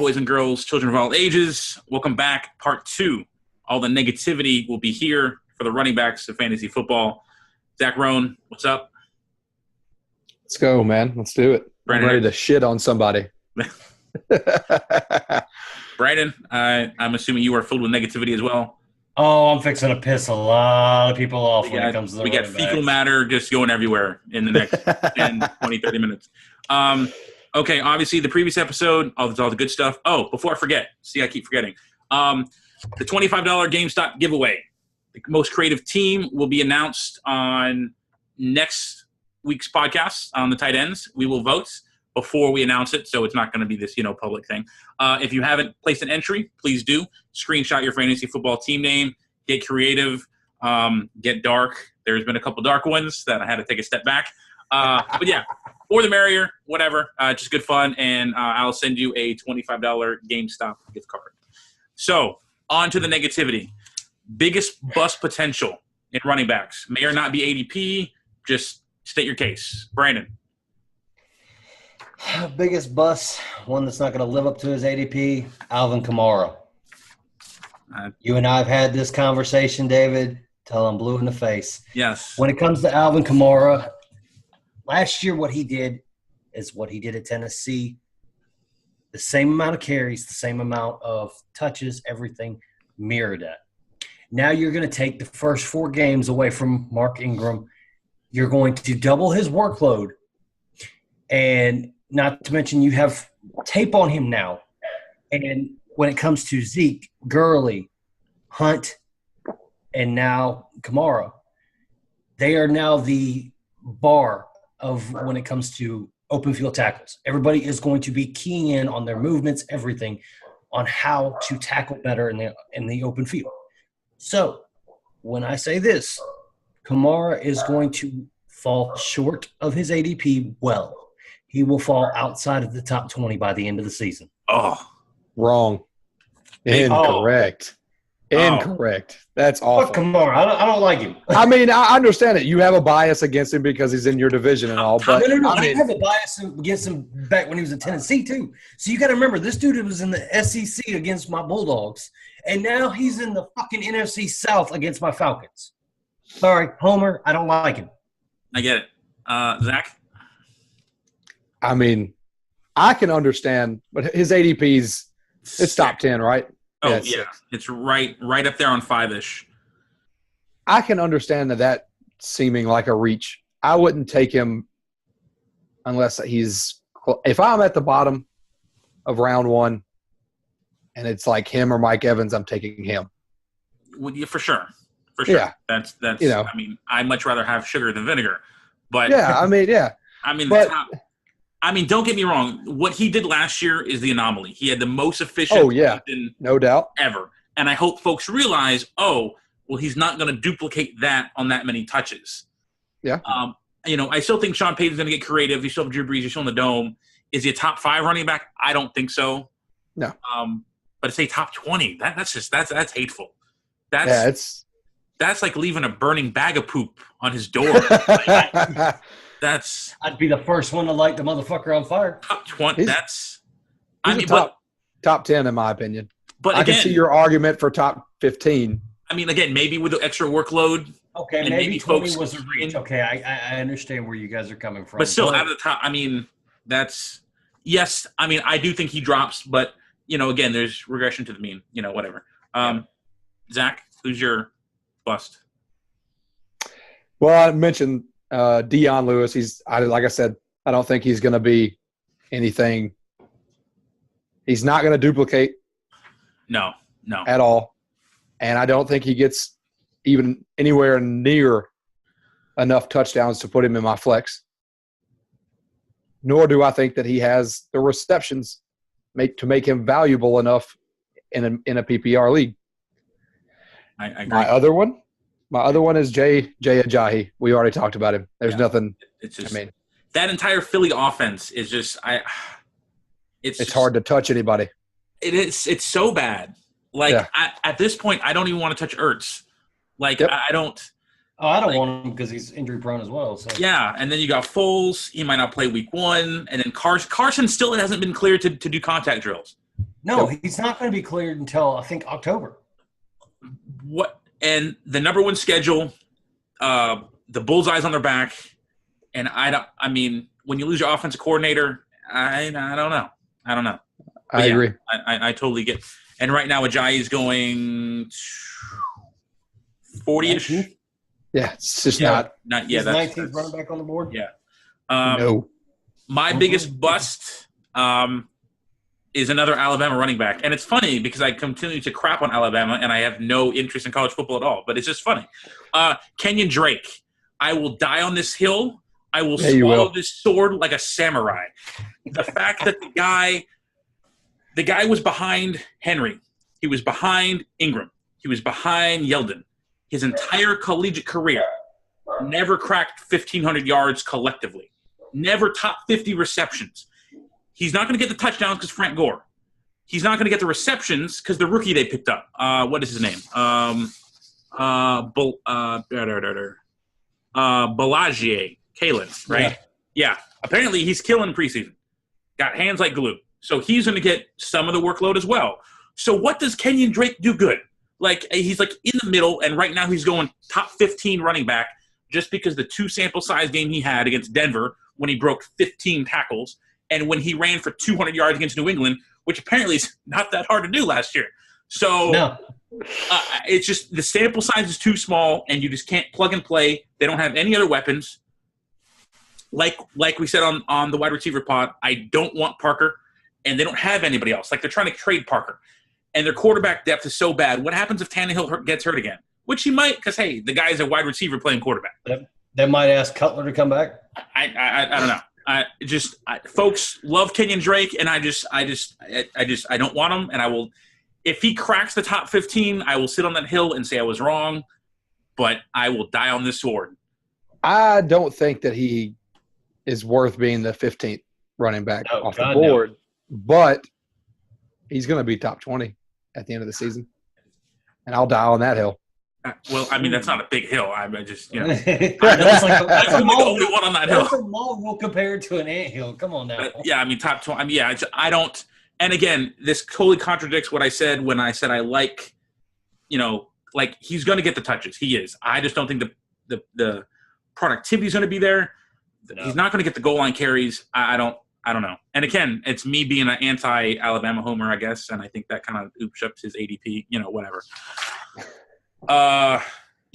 boys and girls, children of all ages. Welcome back. Part 2. All the negativity will be here for the running backs of fantasy football. Zach Rohn, what's up? Let's go, man. Let's do it. Brandon, I'm ready to shit on somebody. Brandon, I'm assuming you are filled with negativity as well. Oh, I'm fixing to piss a lot of people off when it comes to the running We got fecal backs. matter just going everywhere in the next 10, 20, 30 minutes. Okay, obviously the previous episode, all the good stuff. Oh, before I forget, see, I keep forgetting. The $25 GameStop giveaway. The most creative team will be announced on next week's podcast on the tight ends. We will vote before we announce it, so it's not going to be this, public thing. If you haven't placed an entry, please do. Screenshot your fantasy football team name. Get creative. Get dark. There's been a couple dark ones that I had to take a step back. But yeah, more the merrier, whatever. Just good fun, and I'll send you a $25 GameStop gift card. So, on to the negativity. Biggest bust potential in running backs. May or not be ADP. Just state your case. Brandon. Biggest bust, one that's not going to live up to his ADP, Alvin Kamara. You and I have had this conversation, David, till I'm blue in the face. Yes. When it comes to Alvin Kamara, last year what he did is what he did at Tennessee. The same amount of carries, the same amount of touches, everything mirrored that. Now you're going to take the first 4 games away from Mark Ingram. You're going to double his workload. And not to mention you have tape on him now. And when it comes to Zeke, Gurley, Hunt, and now Kamara, they are now the bar of when it comes to open field tackles. Everybody is going to be keying in on their movements, everything, on how to tackle better in the open field. So when I say this, Kamara is going to fall short of his ADP well. He will fall outside of the top 20 by the end of the season. Oh, wrong. Incorrect. Incorrect. That's awful. Fuck Kamara. I don't like him. I mean, I understand it. You have a bias against him because he's in your division and all, but No. I mean, I have a bias against him back when he was in Tennessee too. So you got to remember, this dude was in the SEC against my Bulldogs, and now he's in the fucking NFC South against my Falcons. Sorry, Homer. I don't like him. I get it. Zach? I mean, I can understand, but his ADP's it's top 10, right? Oh, yeah. It's right up there on 5-ish. I can understand that seeming like a reach. I wouldn't take him unless if I'm at the bottom of round 1 and it's like him or Mike Evans, I'm taking him. Well, yeah, for sure. For sure. Yeah. That's I mean, I'd much rather have sugar than vinegar. But yeah, I mean, yeah. I mean, but, don't get me wrong. What he did last year is the anomaly. He had the most efficient season no doubt ever. And I hope folks realize, he's not going to duplicate that on that many touches. Yeah. I still think Sean Payton's going to get creative. You still have Drew Brees. You're still in the dome. Is he a top 5 running back? I don't think so. No. But to say top 20, that's hateful. That's like leaving a burning bag of poop on his door. I'd be the first one to light the motherfucker on fire. Top 20. Top 10 in my opinion. But I can see your argument for top 15. I mean, again, maybe with the extra workload. Okay, maybe 20 was a reach. Okay, I understand where you guys are coming from. But still, out of the top, I mean, yes. I mean, I do think he drops, but again, there's regression to the mean. Whatever. Zach, who's your bust? Well, I mentioned Dion Lewis. Like I said, I don't think he's going to be anything. He's not going to duplicate. No. At all. And I don't think he gets even anywhere near enough touchdowns to put him in my flex. Nor do I think that he has the receptions to make him valuable enough in a PPR league. I agree. My other one is Jay Ajayi. We already talked about him. There's nothing. It's just that entire Philly offense is just it's hard to touch anybody. It's so bad. Like at this point, I don't even want to touch Ertz. Like I don't. Oh, I don't want him because he's injury prone as well. So. Yeah, and then you got Foles. He might not play week 1, and then Carson still hasn't been cleared to do contact drills. No, he's not going to be cleared until, I think, October. What? And the number one schedule, the bullseyes on their back, and I mean, when you lose your offensive coordinator, I don't know. I agree. I totally get. And right now, Ajayi is going 40-ish. Yeah, it's just not. Yeah, He's 19th running back on the board. Yeah. No. My biggest bust is another Alabama running back. And it's funny because I continue to crap on Alabama and I have no interest in college football at all. But it's just funny. Kenyon Drake. I will die on this hill. I will swallow this sword like a samurai. The fact that the guy was behind Henry. He was behind Ingram. He was behind Yeldon. His entire collegiate career never cracked 1,500 yards collectively. Never top 50 receptions. He's not going to get the touchdowns because Frank Gore. He's not going to get the receptions because the rookie they picked up. What is his name? Balagier. Kalen, right? Yeah. Apparently he's killing preseason. Got hands like glue. So he's going to get some of the workload as well. So what does Kenyon Drake do good? Like, he's like in the middle, and right now he's going top 15 running back just because the 2 sample size game he had against Denver when he broke 15 tackles and when he ran for 200 yards against New England, which apparently is not that hard to do last year. So it's just the sample size is too small, and you just can't plug and play. They don't have any other weapons. Like we said on the wide receiver pod, I don't want Parker, and they don't have anybody else. Like, they're trying to trade Parker. And their quarterback depth is so bad. What happens if Tannehill gets hurt again? Which he might, because, hey, the guy's a wide receiver playing quarterback. They might ask Cutler to come back. I don't know. Folks love Kenyon Drake, and I don't want him. And I will, if he cracks the top 15, I will sit on that hill and say I was wrong, but I will die on this sword. I don't think that he is worth being the 15th running back off the board, but he's going to be top 20 at the end of the season, and I'll die on that hill. Well, I mean, that's not a big hill. I just, that's the only one on that hill. That's a molehill compared to an anthill. Come on now. Yeah, I mean, top 20. I mean, yeah, I don't. And again, this totally contradicts what I said when I said I like, like, he's going to get the touches. He is. I just don't think the productivity is going to be there. No. He's not going to get the goal line carries. I don't know. And again, it's me being an anti-Alabama homer, I guess, and I think that kind of oops up his ADP, whatever.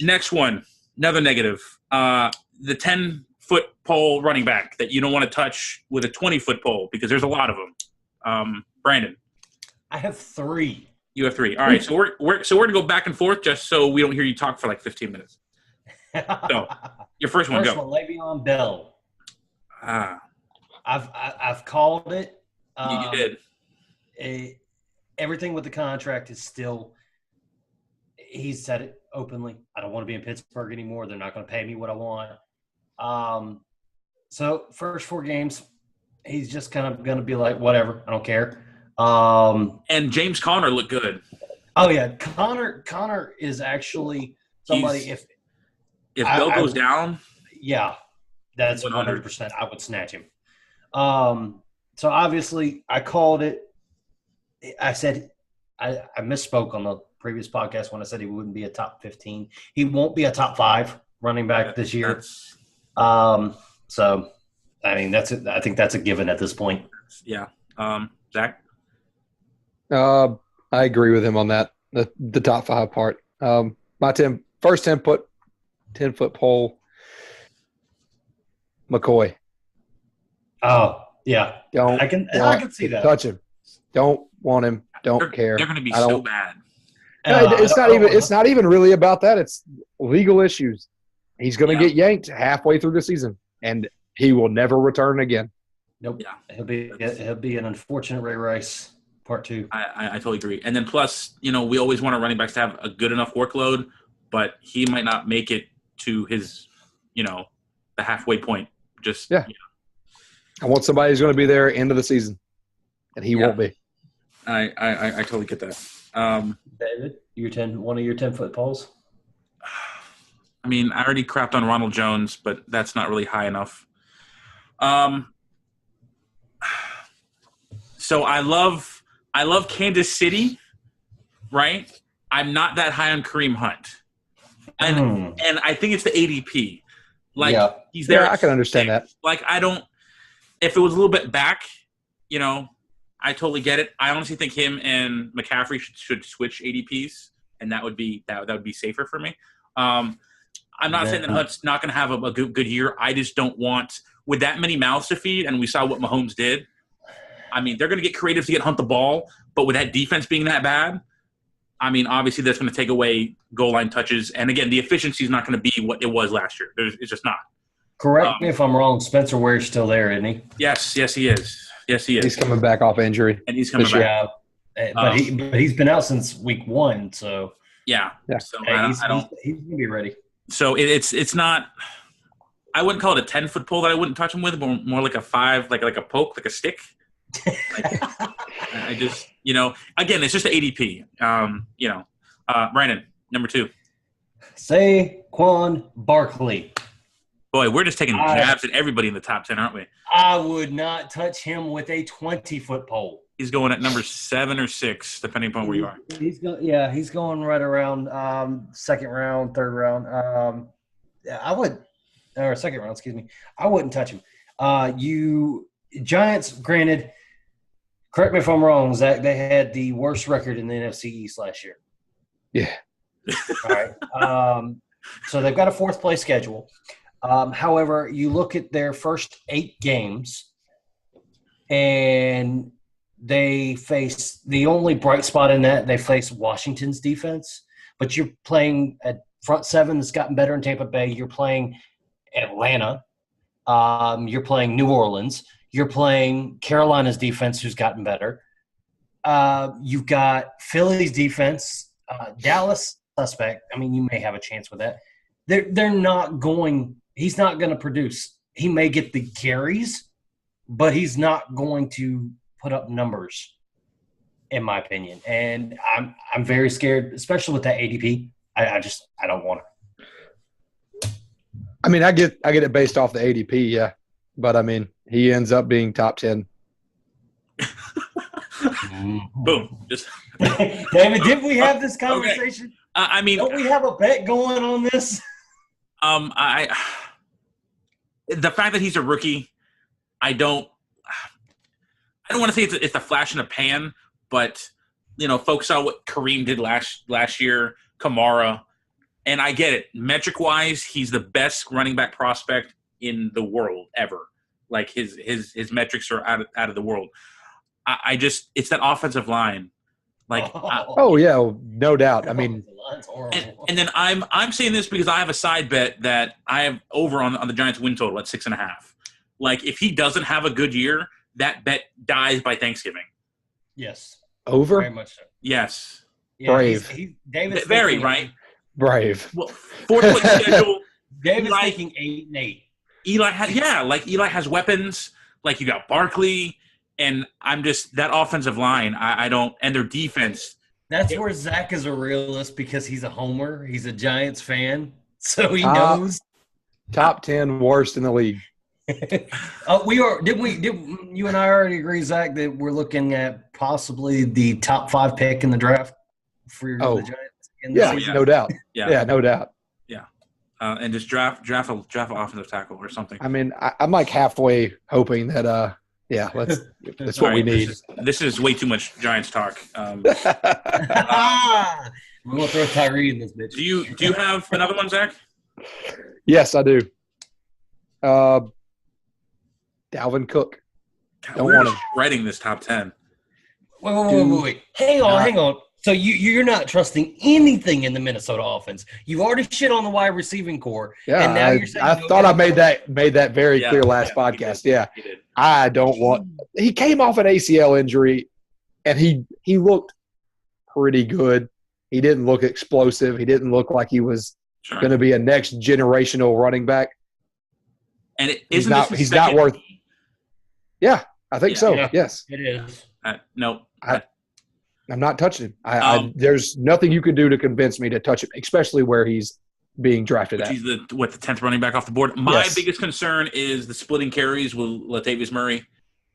Next one, another negative. The 10-foot pole running back that you don't want to touch with a 20-foot pole because there's a lot of them. Brandon. I have 3. You have 3. All right, so we're going to go back and forth just so we don't hear you talk for like 15 minutes. So, your first one, go. Le'Veon Bell. I've called it. You did. Everything with the contract is still. He's said it openly. I don't want to be in Pittsburgh anymore. They're not going to pay me what I want. So first 4 games, he's just kind of going to be like, whatever. I don't care. And James Conner looked good. Oh yeah, Conner is actually somebody. If Bell goes down, yeah, that's 100%. I would snatch him. So obviously I called it. I said I misspoke on the previous podcast when I said he wouldn't be a top 15. He won't be a top 5 running back this year. So I mean I think that's a given at this point. Yeah. Zach? I agree with him on that. The top 5 part. My first 10-foot pole. McCoy. Oh yeah. I can see that. Touch him. Don't want him. Don't care. They're going to be so bad. It's not even really about that. It's legal issues. He's going to get yanked halfway through the season, and he will never return again. Nope. Yeah. He'll be an unfortunate Ray Rice part 2. I totally agree. And then plus, we always want our running backs to have a good enough workload, but he might not make it to his, the halfway point. Just I want somebody who's going to be there end of the season, and he won't be. I totally get that. David, one of your 10-foot poles? I mean, I already crapped on Ronald Jones, but that's not really high enough. So I love I love Kansas City, right? I'm not that high on Kareem Hunt. And I think it's the ADP. He's there. Yeah, I can understand that. I don't – if it was a little bit back, I totally get it. I honestly think him and McCaffrey should switch ADPs, and that would be safer for me. I'm not saying that Hunt's not going to have a good year. I just don't want – with that many mouths to feed, and we saw what Mahomes did, I mean, they're going to get creative to get Hunt the ball, but with that defense being that bad, I mean, obviously that's going to take away goal line touches. And, again, the efficiency is not going to be what it was last year. It's just not. Correct me if I'm wrong. Spencer Ware's still there, isn't he? Yes, he is. Yes, he is. He's coming back off injury. And he's coming back. Yeah, but he's been out since week 1, so. Yeah. So he's going to be ready. So it's not – I wouldn't call it a 10-foot pole that I wouldn't touch him with, but more like a 5, like a poke, like a stick. I just, again, it's just the ADP. Brandon, number 2. Saquon Barkley. Boy, we're just taking jabs at everybody in the top 10, aren't we? I would not touch him with a 20-foot pole. He's going at number 7 or 6, depending upon where you are. He's going right around second round, third round. Second round, excuse me. I wouldn't touch him. Giants, granted, correct me if I'm wrong, Zach, they had the worst record in the NFC East last year. Yeah. All right. So they've got a fourth-place schedule. However, you look at their first 8 games, and they face – the only bright spot in that, they face Washington's defense. But you're playing a front 7 that's gotten better in Tampa Bay. You're playing Atlanta. You're playing New Orleans. You're playing Carolina's defense, who's gotten better. You've got Philly's defense. Dallas, suspect. I mean, you may have a chance with that. They're not going – he's not going to produce. He may get the carries, but he's not going to put up numbers, in my opinion. And I'm very scared, especially with that ADP. I don't want to. I mean, I get it based off the ADP, yeah. But, I mean, he ends up being top 10. Boom. Just David, didn't we have this conversation? Okay. I mean – don't we have a bet going on this? The fact that he's a rookie, I don't want to say it's a flash in a pan, but folks saw what Kareem did last year, Kamara, and I get it. Metric wise, he's the best running back prospect in the world ever. Like his metrics are out of the world. I just it's that offensive line. Like no doubt. I mean, and then I'm saying this because I have a side bet that I have over on the Giants win total at 6.5. Like if he doesn't have a good year, that bet dies by Thanksgiving. Yes. Over? Very much so. Yes. Yeah, Brave. David's very thinking, right. Brave. Well, 4-point schedule. David's thinking 8-8. Eli has weapons. Like you got Barkley, and I'm just that offensive line. I don't, and their defense. That's where Zach is a realist because he's a homer. He's a Giants fan, so he knows. Top 10 worst in the league. We are. Did you and I already agree, Zach, that we're looking at possibly the top 5 pick in the draft for the Giants? No doubt. Yeah, no doubt. Yeah, and just draft an offensive tackle or something. I mean, I'm like halfway hoping that. That's what we need. This is way too much Giants talk. We're gonna throw Tyree in this bitch. Do you have another one, Zach? Yes, I do. Dalvin Cook. Don't want him writing this top 10. Wait. Hang on. So you're not trusting anything in the Minnesota offense. You've already shit on the wide receiving core. Yeah, and now you're saying I thought I made that very clear last podcast. Yeah, I don't want. He came off an ACL injury, and he looked pretty good. He didn't look explosive. He didn't look like he was going to be a next generational running back. And he's not worth. Yeah, I think so. Yeah, yes, it is. No, I'm not touching him. There's nothing you can do to convince me to touch him, especially where he's being drafted at. He's the 10th running back off the board. My biggest concern is the splitting carries with Latavius Murray.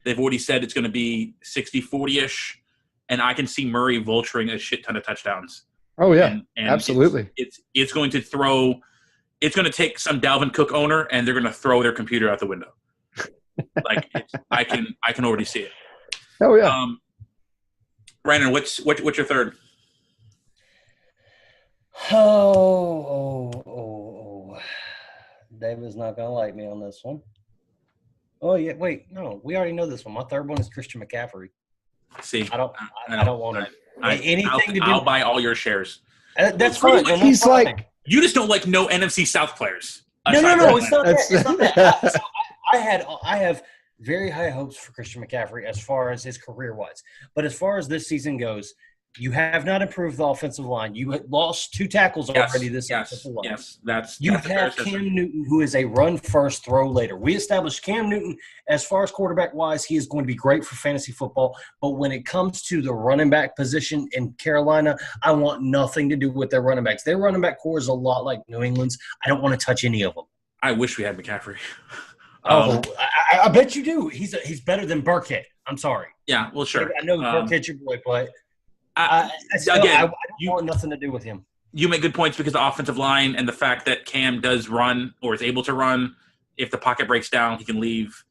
They've already said it's going to be 60-40-ish. and I can see Murray vulturing a shit ton of touchdowns. Oh yeah, and absolutely. It's going to throw. It's going to take some Dalvin Cook owner, and they're going to throw their computer out the window. Like I can already see it. Oh yeah. Brandon, what's your third? Oh. David's not going to like me on this one. Oh, yeah. Wait, no. We already know this one. My third one is Christian McCaffrey. See, I don't want him. I'll buy all your shares. That's fine. He's like – you just don't like no NFC South players. No. It's not that. It's not that. I have very high hopes for Christian McCaffrey as far as his career was. But as far as this season goes, you have not improved the offensive line. You had lost 2 tackles already this offensive line. Yes, that's have Cam Newton, who is a run first, throw later. We established Cam Newton as far as quarterback wise, he is going to be great for fantasy football. But when it comes to the running back position in Carolina, I want nothing to do with their running backs. Their running back core is a lot like New England's. I don't want to touch any of them. I wish we had McCaffrey. I bet you do. He's better than Burkhead. I'm sorry. Yeah, well, sure. I know Burkhead's your boy, but I want nothing to do with him. You make good points because the offensive line and the fact that Cam does run or is able to run. If the pocket breaks down, he can leave.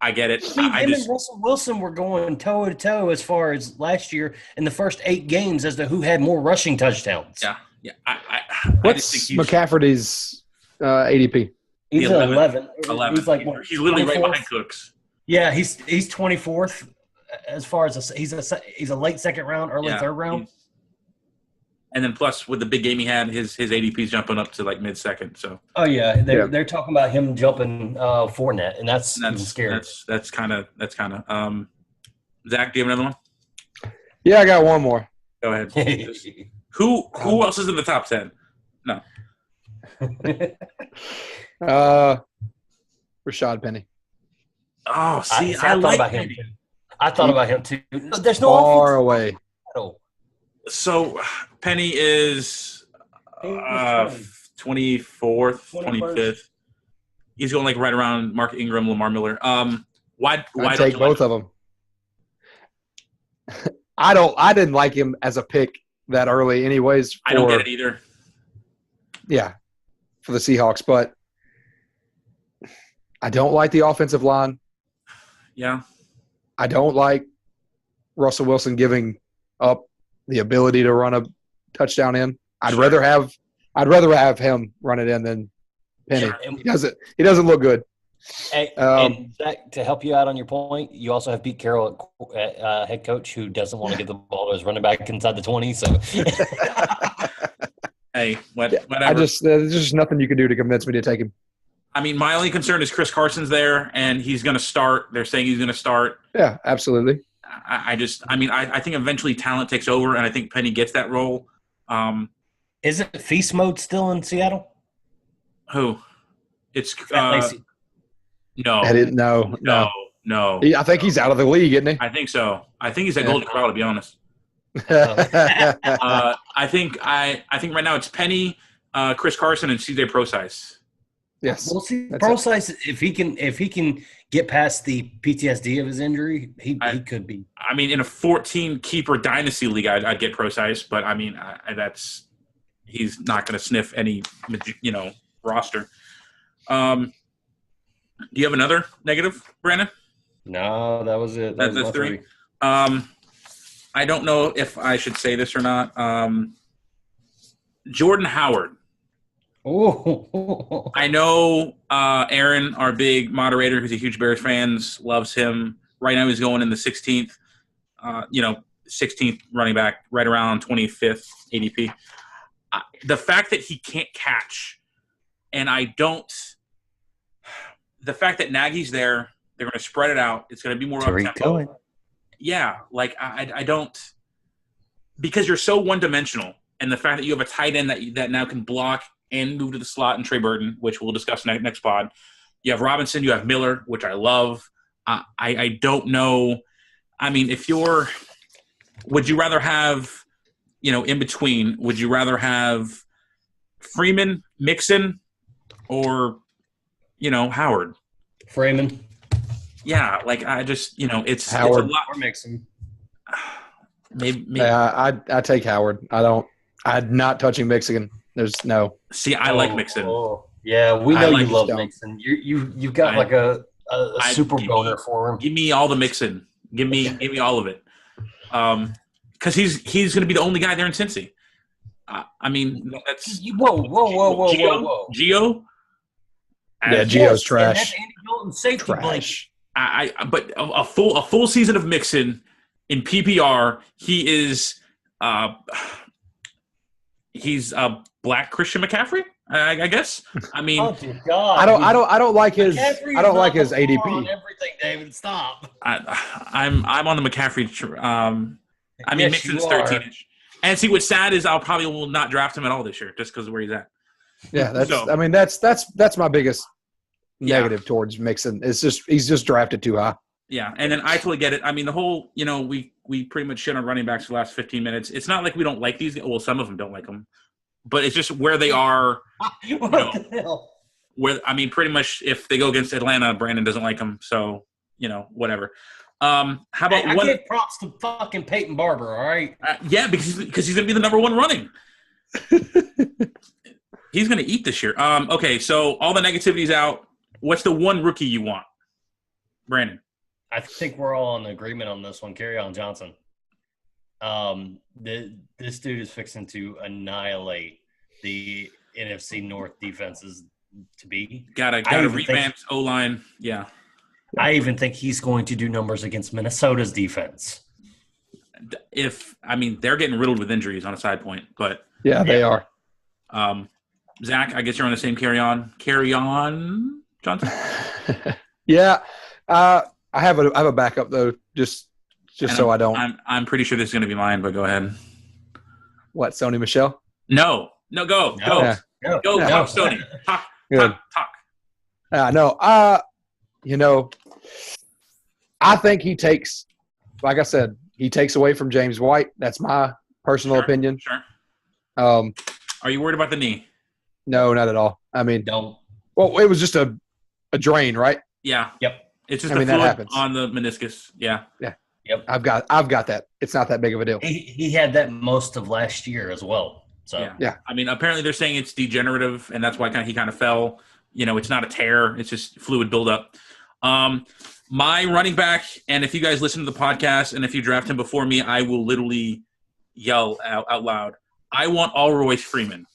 I get it. Him and Russell Wilson were going toe-to-toe as far as last year in the first 8 games as to who had more rushing touchdowns. Yeah. What's McCaffrey's ADP? He's 11. He's like he's literally 24th. Right behind Cooks. Yeah, he's 24th as far as he's a late second round, early third round. And then plus with the big game he had, his ADP's jumping up to like mid-second. So they're talking about him jumping Fournette, and that's scary. That's kind of Zach, do you have another one? Yeah, I got one more. Go ahead. Who else is in the top 10? No. Rashad Penny. Oh, see, I thought about him too. I thought about him too. There's no far away. So Penny is 24th, 25th. He's going like right around Mark Ingram, Lamar Miller. Why take both of them? I didn't like him as a pick that early, anyways. I don't get it either. Yeah, for the Seahawks, but I don't like the offensive line. Yeah. I don't like Russell Wilson giving up the ability to run a touchdown in. I'd rather have him run it in than Penny. Sure. He doesn't look good. Hey, and Zach, to help you out on your point, you also have Pete Carroll at head coach who doesn't want to give the ball to his running back inside the 20. So, hey, whatever. There's just nothing you can do to convince me to take him. I mean, my only concern is Chris Carson's there, and he's going to start. They're saying he's going to start. Yeah, absolutely. I think eventually talent takes over, and I think Penny gets that role. Isn't Feast Mode still in Seattle? Who? It's no. I didn't know. No. I think he's out of the league, isn't he? I think so. I think he's at Golden Corral, to be honest. I think right now it's Penny, Chris Carson, and CJ Procise. Yes. Well, see, Procise, if he can get past the PTSD of his injury, he could be. I mean, in a 14-keeper dynasty league, I'd get Procise, but I mean, he's not going to sniff any, roster. Do you have another negative, Brandon? No, that was it. That's 3. I don't know if I should say this or not. Jordan Howard. Oh, I know Aaron, our big moderator, who's a huge Bears fan, loves him. Right now he's going in the 16th, 16th running back, right around 25th ADP. The fact that he can't catch, and the fact that Nagy's there, they're going to spread it out. It's going to be more up-tempo. Yeah, like I don't – because you're so one-dimensional, and the fact that you have a tight end that now can block – and move to the slot and Trey Burton, which we'll discuss next pod. You have Robinson, you have Miller, which I love. I don't know. I mean, would you rather have, in between, would you rather have Freeman, Mixon, or, Howard? Freeman. Yeah, like I just, it's Howard. a lot. Or Mixon. Maybe. Yeah, I take Howard. I'm not touching Mixon. There's no. See, I like Mixon. Yeah, we I know like you love Stone. Mixon. You've got like a super boner for him. Give me all the Mixon. Give me all of it. Because he's going to be the only guy there in Cincy. I mean, that's whoa. Gio. Yeah, Gio's trash. And that's Andy Dalton's safety blanket. But a full season of Mixon in PPR, he's Black Christian McCaffrey, I guess. I mean, oh dear God, I don't like his ADP. Everything, David, stop. I'm on the McCaffrey. I mean, Mixon's 13-ish. And see, what's sad is I'll probably will not draft him at all this year just because of where he's at. Yeah, that's my biggest negative towards Mixon. It's just he's just drafted too high. Yeah, and then I totally get it. I mean, the whole we pretty much shit on running backs for the last 15 minutes. It's not like we don't like these. Well, some of them don't like them, but it's just where they are. The hell? Where I mean, pretty much if they go against Atlanta, Brandon doesn't like them. So whatever. How about I give props to fucking Peyton Barber, all right? Yeah, because he's going to be the number one running. He's going to eat this year. Okay, so all the negativity's out. What's the one rookie you want, Brandon? I think we're all in agreement on this one. Kerryon Johnson. This dude is fixing to annihilate the NFC North defenses to be. Got a revamped O-line. Yeah. I even think he's going to do numbers against Minnesota's defense. They're getting riddled with injuries on a side point, but yeah, they are. Zach, I guess you're on the same Kerryon Johnson. Yeah, I have a backup though, just so I don't. I'm pretty sure this is going to be mine, but go ahead. What, Sony Michel? No, go, Yeah. Go, Sony. Talk. I think he takes, like I said, he takes away from James White. That's my personal opinion. Sure. Are you worried about the knee? No, not at all. I mean, don't. Well, it was just a drain, right? Yeah. Yep. It's just a fluid on the meniscus. Yeah. Yeah. Yep. I've got that. It's not that big of a deal. He had that most of last year as well. So yeah. I mean, apparently they're saying it's degenerative, and that's why he kind of fell. It's not a tear; it's just fluid buildup. My running back, and if you guys listen to the podcast, and if you draft him before me, I will literally yell out loud. I want all Royce Freeman.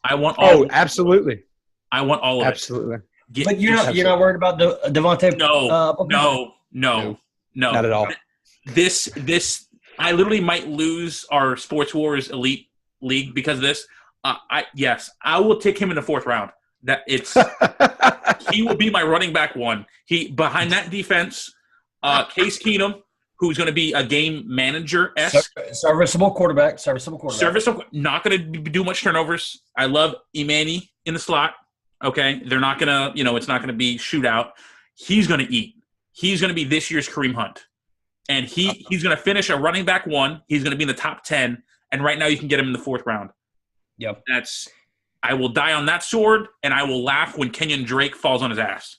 I want all. Oh, absolutely. I want all of absolutely. it. But you're not worried about Devontae? No, not at all. This I literally might lose our Sports Wars Elite League because of this. I will take him in the 4th round. He will be my running back one. He behind that defense, Case Keenum, who's going to be a game manager. Serviceable quarterback. Not going to do much turnovers. I love Imani in the slot. Okay, they're not going to. It's not going to be shootout. He's going to eat. He's going to be this year's Kareem Hunt, and he's going to finish a running back one. He's going to be in the top 10, and right now you can get him in the 4th round. Yep. I will die on that sword, and I will laugh when Kenyon Drake falls on his ass.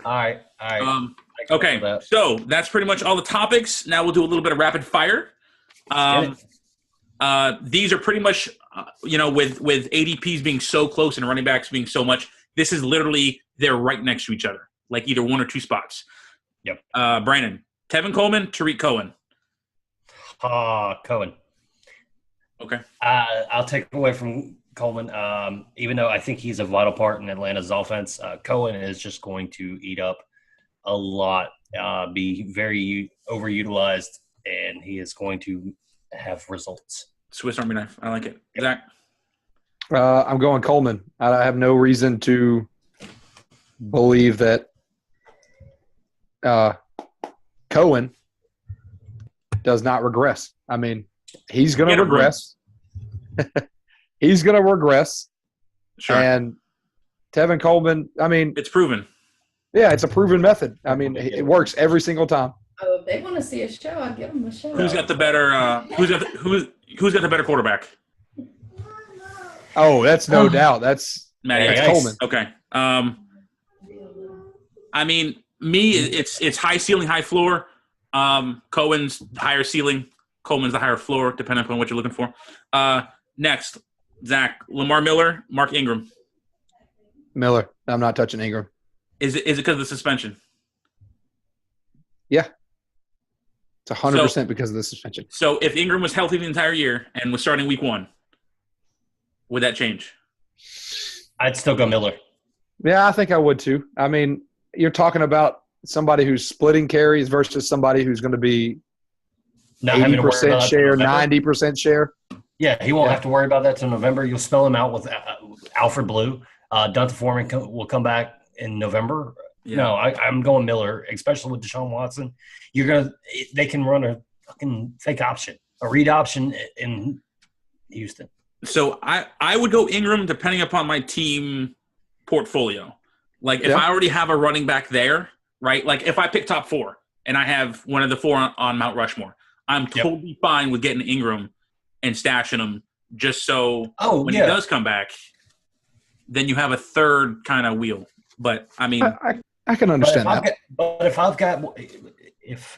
All right. Okay, so that's pretty much all the topics. Now we'll do a little bit of rapid fire. These are pretty much, with ADPs being so close and running backs being so much, this is literally they're right next to each other, like either 1 or 2 spots. Yep. Brandon, Tevin Coleman, Tariq Cohen. Cohen. Okay. I'll take away from Coleman. Even though I think he's a vital part in Atlanta's offense, Cohen is just going to eat up a lot, be very overutilized, and he is going to have results. Swiss Army knife. I like it. Zach? I'm going Coleman. I have no reason to believe that Cohen does not regress. I mean, he's going to regress. He's going to regress. Sure. And Tevin Coleman, I mean – it's proven. Yeah, it's a proven method. I mean, it works every single time. Oh, if they want to see a show, I'll give them a show. Who's got the better who's got the better quarterback? Oh, that's no doubt. That's Coleman. Okay. I mean, it's high ceiling, high floor. Cohen's higher ceiling. Coleman's the higher floor, depending upon what you're looking for. Next, Zach, Lamar Miller, Mark Ingram. Miller. I'm not touching Ingram. Is it because of the suspension? Yeah. It's 100% because of the suspension. So if Ingram was healthy the entire year and was starting week 1, would that change? I'd still go Miller. Yeah, I think I would too. I mean, you're talking about somebody who's splitting carries versus somebody who's going to be Not having to worry 80% about share, November. 90% share. Yeah, he won't have to worry about that till November. You'll spell him out with Alfred Blue. Donta Foreman will come back in November. Yeah. No, I'm going Miller, especially with Deshaun Watson. They can run a fucking fake option, a read option in Houston. So I would go Ingram depending upon my team portfolio. Like if I already have a running back there, right? Like if I pick top 4 and I have one of the 4 on Mount Rushmore, I'm totally fine with getting Ingram and stashing him just so when he does come back, then you have a third kind of wheel. But I mean, I can understand that.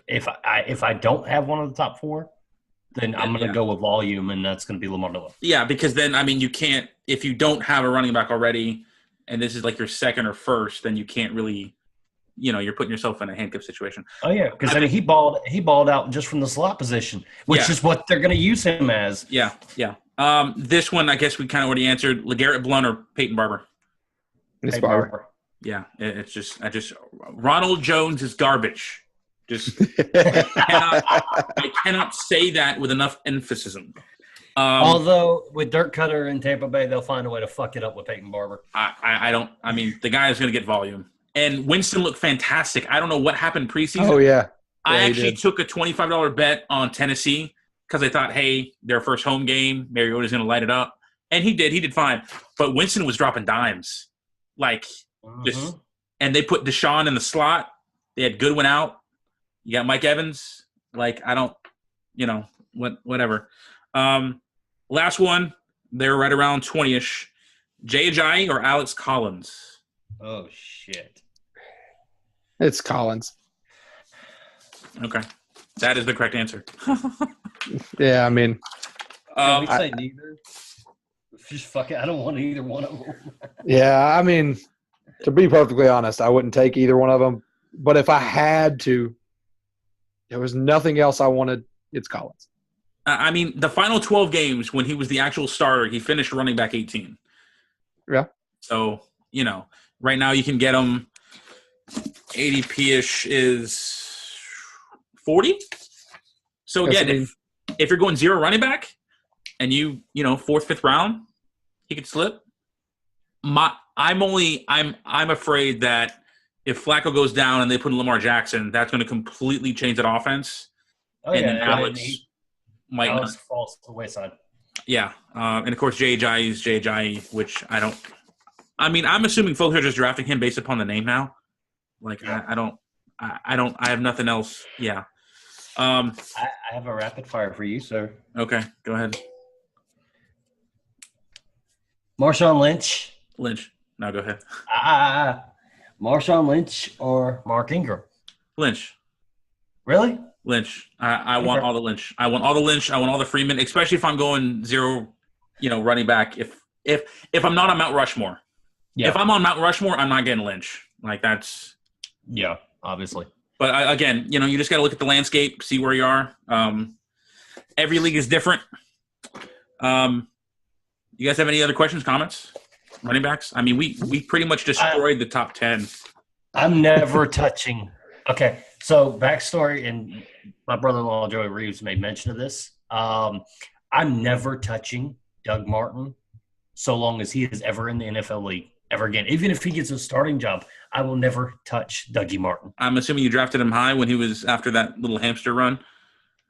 If I don't have one of the top 4, then I'm going to go with volume, and that's going to be Lamar Miller. Yeah, because then I mean, you can't if you don't have a running back already, and this is like your second or first, then you can't really. You're putting yourself in a handcuff situation. Oh yeah, because I mean he balled out just from the slot position, which is what they're going to use him as. Yeah. This one, I guess we kind of already answered. LeGarrette Blount or Peyton Barber. It's Barber. Yeah, it's just Ronald Jones is garbage. Just I cannot say that with enough emphasis. Although with Dirk Cutter in Tampa Bay, they'll find a way to fuck it up with Peyton Barber. I mean, the guy is going to get volume. And Winston looked fantastic. I don't know what happened preseason. Oh, yeah. I actually took a $25 bet on Tennessee because I thought, hey, their first home game, Mariota's going to light it up. And he did. He did fine. But Winston was dropping dimes. And they put Deshaun in the slot. They had Goodwin out. You got Mike Evans. Whatever. Last one, they're right around 20-ish. Jay Ajayi or Alex Collins? Oh, shit. It's Collins. Okay. That is the correct answer. Yeah, I mean. Can we say neither? Just fuck it. I don't want either one of them. Yeah, I mean, to be perfectly honest, I wouldn't take either one of them. But if I had to, there was nothing else I wanted, it's Collins. I mean, the final 12 games when he was the actual starter, he finished running back 18. Yeah. So, right now you can get him ADP-ish is 40. So again, if you're going 0 running back and you 4th, 5th round, he could slip. I'm afraid that if Flacco goes down and they put in Lamar Jackson, that's going to completely change that offense. Oh, and yeah. then Alex might not falls to the wayside. Yeah. And of course Jay Ajayi is Jay Ajayi, which I'm assuming folks are just drafting him based upon the name now. I have nothing else. Yeah. I have a rapid fire for you, sir. Okay, go ahead. Marshawn Lynch. No, go ahead. Marshawn Lynch or Mark Ingram? Lynch. Really? Lynch. I want all the Lynch. I want all the Lynch. I want all the Freeman, especially if I'm going 0, running back. If I'm not on Mount Rushmore. Yeah. If I'm on Mount Rushmore, I'm not getting Lynch. Like yeah, obviously. But again, you just got to look at the landscape, see where you are. Every league is different. You guys have any other questions, comments? Running backs? I mean, we pretty much destroyed the top 10. I'm never touching. Okay, so backstory, and my brother-in-law Joey Reeves made mention of this. I'm never touching Doug Martin so long as he is ever in the NFL league ever again. Even if he gets a starting job, I will never touch Dougie Martin. I'm assuming you drafted him high when he was after that little hamster run.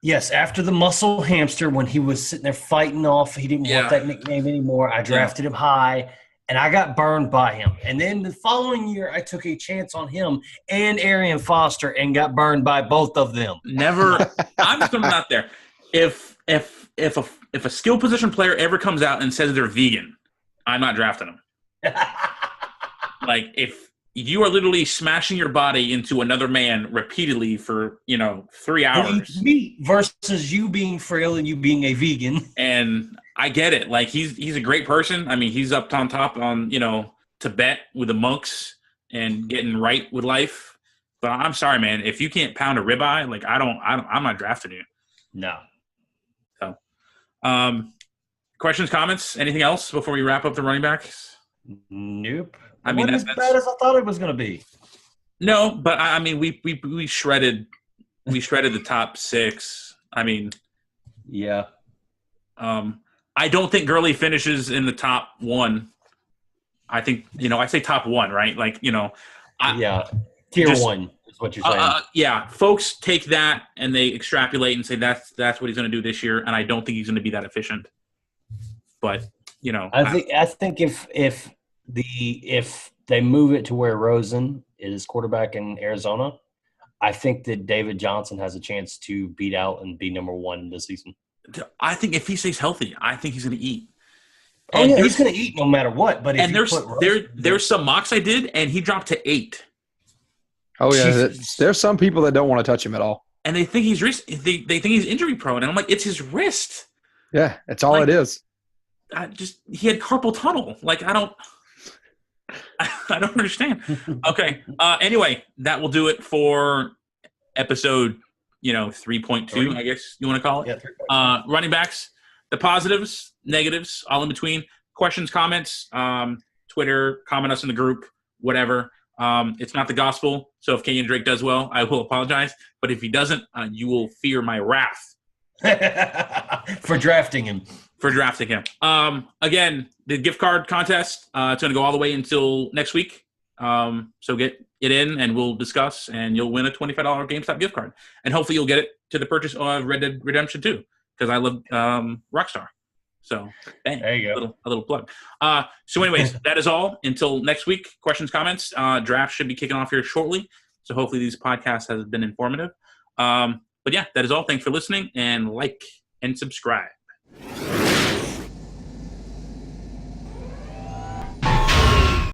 Yes, after the muscle hamster, when he was sitting there fighting off, he didn't want that nickname anymore. I drafted him high, and I got burned by him. And then the following year, I took a chance on him and Arian Foster and got burned by both of them. Never. I'm just throwing it out there. If a skill position player ever comes out and says they're vegan, I'm not drafting them. Like you are literally smashing your body into another man repeatedly for 3 hours. Meat versus you being frail and you being a vegan. And I get it. Like he's a great person. I mean, he's up on top on Tibet with the monks and getting right with life. But I'm sorry, man. If you can't pound a ribeye, like I'm not drafting you. No. So, questions, comments, anything else before we wrap up the running backs? Nope. I mean, as bad as I thought it was going to be. No, but I mean, we shredded the top 6. I mean, yeah. I don't think Gurley finishes in the top 1. I think I say top 1, right? Like tier 1 is what you're saying. Yeah, folks take that and they extrapolate and say that's what he's going to do this year, and I don't think he's going to be that efficient. But I think if they move it to where Rosen is quarterback in Arizona, I think that David Johnson has a chance to beat out and be number 1 this season. I think if he stays healthy, I think he's going to eat. Oh, yeah, he's going to eat no matter what. But there's some mocks I did, and he dropped to 8. Oh yeah, there's some people that don't want to touch him at all, and they think he's they think he's injury prone, and I'm like, it's his wrist. Yeah, it's all it is. He had carpal tunnel. Like I don't understand. Okay. Anyway, that will do it for episode 3.2, I guess you want to call it. Yeah, running backs, the positives, negatives, all in between. Questions, comments, Twitter, comment us in the group, whatever. It's not the gospel, so if Kenyon Drake does well, I will apologize. But if he doesn't, you will fear my wrath. For drafting him. Again, the gift card contest, it's going to go all the way until next week. So get it in, and we'll discuss, and you'll win a $25 GameStop gift card. And hopefully you'll get it to the purchase of Red Dead Redemption 2, because I love Rockstar. So, bang, there you go. A little plug. So anyways, that is all. Until next week, questions, comments. Draft should be kicking off here shortly. So hopefully these podcasts have been informative. But yeah, that is all. Thanks for listening, and like and subscribe.